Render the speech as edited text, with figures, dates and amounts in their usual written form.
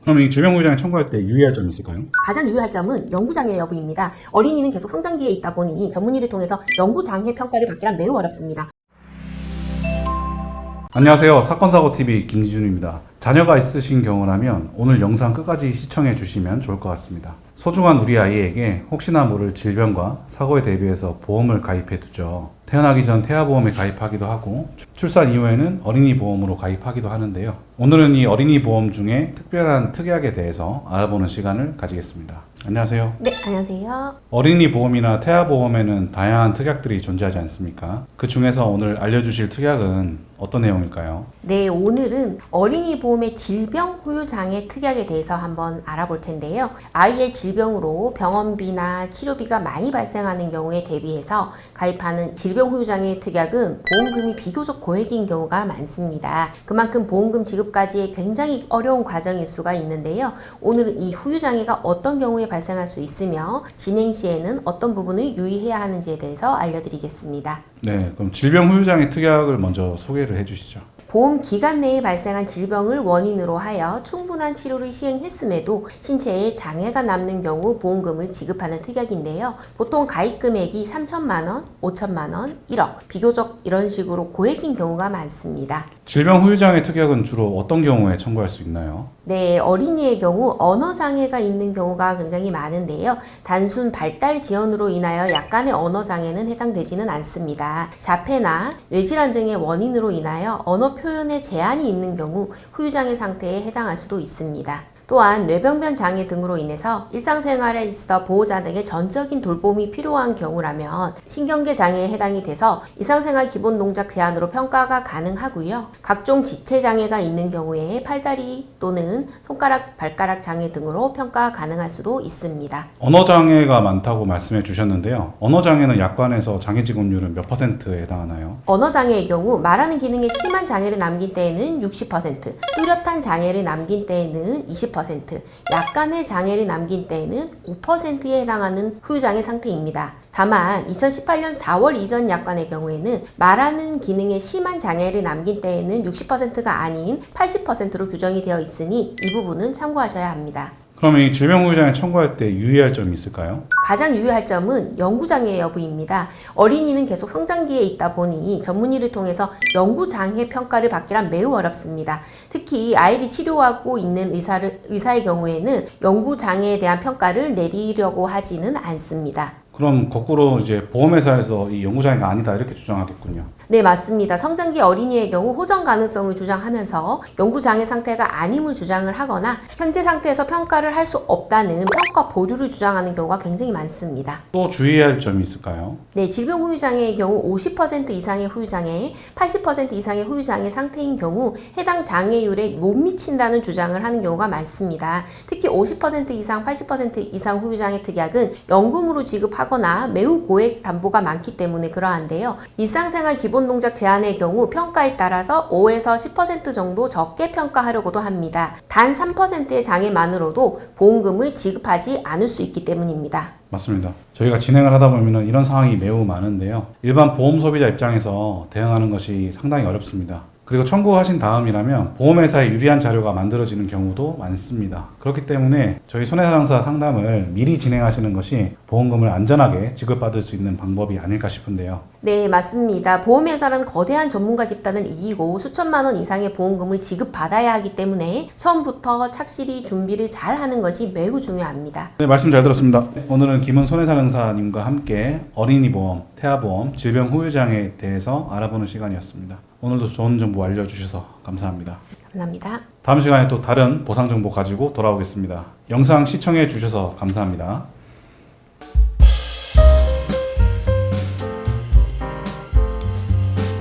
그럼 이 질병보장에 청구할 때 유의할 점이 있을까요? 가장 유의할 점은 연구장애 여부입니다. 어린이는 계속 성장기에 있다 보니 전문의를 통해서 연구장애 평가를 받기란 매우 어렵습니다. 안녕하세요. 사건사고TV 김지준입니다. 자녀가 있으신 경우라면 오늘 영상 끝까지 시청해 주시면 좋을 것 같습니다. 소중한 우리 아이에게 혹시나 모를 질병과 사고에 대비해서 보험을 가입해 두죠. 태어나기 전 태아보험에 가입하기도 하고 출산 이후에는 어린이 보험으로 가입하기도 하는데요. 오늘은 이 어린이 보험 중에 특별한 특약에 대해서 알아보는 시간을 가지겠습니다. 안녕하세요. 네, 안녕하세요. 어린이 보험이나 태아 보험에는 다양한 특약들이 존재하지 않습니까? 그 중에서 오늘 알려주실 특약은 어떤 내용일까요? 네, 오늘은 어린이 보험의 질병 후유 장애 특약에 대해서 한번 알아볼 텐데요. 아이의 질병으로 병원비나 치료비가 많이 발생하는 경우에 대비해서 가입하는 질병 후유 장애 특약은 보험금이 비교적 고액인 경우가 많습니다. 그만큼 보험금 지급까지 굉장히 어려운 과정일 수가 있는데요. 오늘은 이 후유 장애가 어떤 경우에 발생할 수 있으며 진행 시에는 어떤 부분을 유의해야 하는지에 대해서 알려드리겠습니다. 네, 그럼 질병 후유 장애 특약을 먼저 소개를 해주시죠. 보험 기간 내에 발생한 질병을 원인으로 하여 충분한 치료를 시행했음에도 신체에 장애가 남는 경우 보험금을 지급하는 특약인데요. 보통 가입 금액이 3천만 원, 5천만 원, 1억, 비교적 이런 식으로 고액인 경우가 많습니다. 질병 후유 장애 특약은 주로 어떤 경우에 청구할 수 있나요? 네, 어린이의 경우 언어장애가 있는 경우가 굉장히 많은데요. 단순 발달 지연으로 인하여 약간의 언어장애는 해당되지는 않습니다. 자폐나 뇌질환 등의 원인으로 인하여 언어 표현에 제한이 있는 경우 후유장애 상태에 해당할 수도 있습니다. 또한 뇌병변 장애 등으로 인해서 일상생활에 있어 보호자 등의 전적인 돌봄이 필요한 경우라면 신경계 장애에 해당이 돼서 일상생활 기본 동작 제한으로 평가가 가능하고요. 각종 지체 장애가 있는 경우에 팔다리 또는 손가락, 발가락 장애 등으로 평가 가능할 수도 있습니다. 언어 장애가 많다고 말씀해 주셨는데요. 언어 장애는 약관에서 장애 지급률은 몇 %에 해당하나요? 언어 장애의 경우 말하는 기능에 심한 장애를 남긴 때에는 60%, 뚜렷한 장애를 남긴 때에는 20%, 약간의 장애를 남긴 때에는 5%에 해당하는 후유장애 상태입니다. 다만 2018년 4월 이전 약관의 경우에는 말하는 기능에 심한 장애를 남긴 때에는 60%가 아닌 80%로 규정이 되어 있으니 이 부분은 참고하셔야 합니다. 그럼 이 질병 후유 장애 청구할 때 유의할 점이 있을까요? 가장 유의할 점은 연구장애 여부입니다. 어린이는 계속 성장기에 있다 보니 전문의를 통해서 연구장애 평가를 받기란 매우 어렵습니다. 특히 아이를 치료하고 있는 의사의 경우에는 연구장애에 대한 평가를 내리려고 하지는 않습니다. 그럼 거꾸로 이제 보험회사에서 이 연구장애가 아니다 이렇게 주장하겠군요. 네, 맞습니다. 성장기 어린이의 경우 호전 가능성을 주장하면서 연구장애 상태가 아님을 주장을 하거나 현재 상태에서 평가를 할 수 없다는 평가 보류를 주장하는 경우가 굉장히 많습니다. 또 주의해야 할 점이 있을까요? 네, 질병 후유장애의 경우 50% 이상의 후유장애, 80% 이상의 후유장애 상태인 경우 해당 장애율에 못 미친다는 주장을 하는 경우가 많습니다. 특히 50% 이상, 80% 이상 후유장애 특약은 연금으로 지급하거나 매우 고액 담보가 많기 때문에 그러한데요. 일상생활 기본 동작 제한의 경우 평가에 따라서 5에서 10% 정도 적게 평가하려고도 합니다. 단 3%의 장애만으로도 보험금을 지급하지 않을 수 있기 때문입니다. 맞습니다. 저희가 진행을 하다 보면 이런 상황이 매우 많은데요. 일반 보험 소비자 입장에서 대응하는 것이 상당히 어렵습니다. 그리고 청구하신 다음이라면 보험회사에 유리한 자료가 만들어지는 경우도 많습니다. 그렇기 때문에 저희 손해상사 상담을 미리 진행하시는 것이 보험금을 안전하게 지급받을 수 있는 방법이 아닐까 싶은데요. 네, 맞습니다. 보험회사는 거대한 전문가 집단을 이기고 수천만 원 이상의 보험금을 지급받아야 하기 때문에 처음부터 착실히 준비를 잘 하는 것이 매우 중요합니다. 네, 말씀 잘 들었습니다. 오늘은 김은 손해상사님과 함께 어린이 보험, 태아보험, 질병 후유장애에 대해서 알아보는 시간이었습니다. 오늘도 좋은 정보 알려주셔서 감사합니다. 감사합니다. 다음 시간에 또 다른 보상 정보 가지고 돌아오겠습니다. 영상 시청해 주셔서 감사합니다.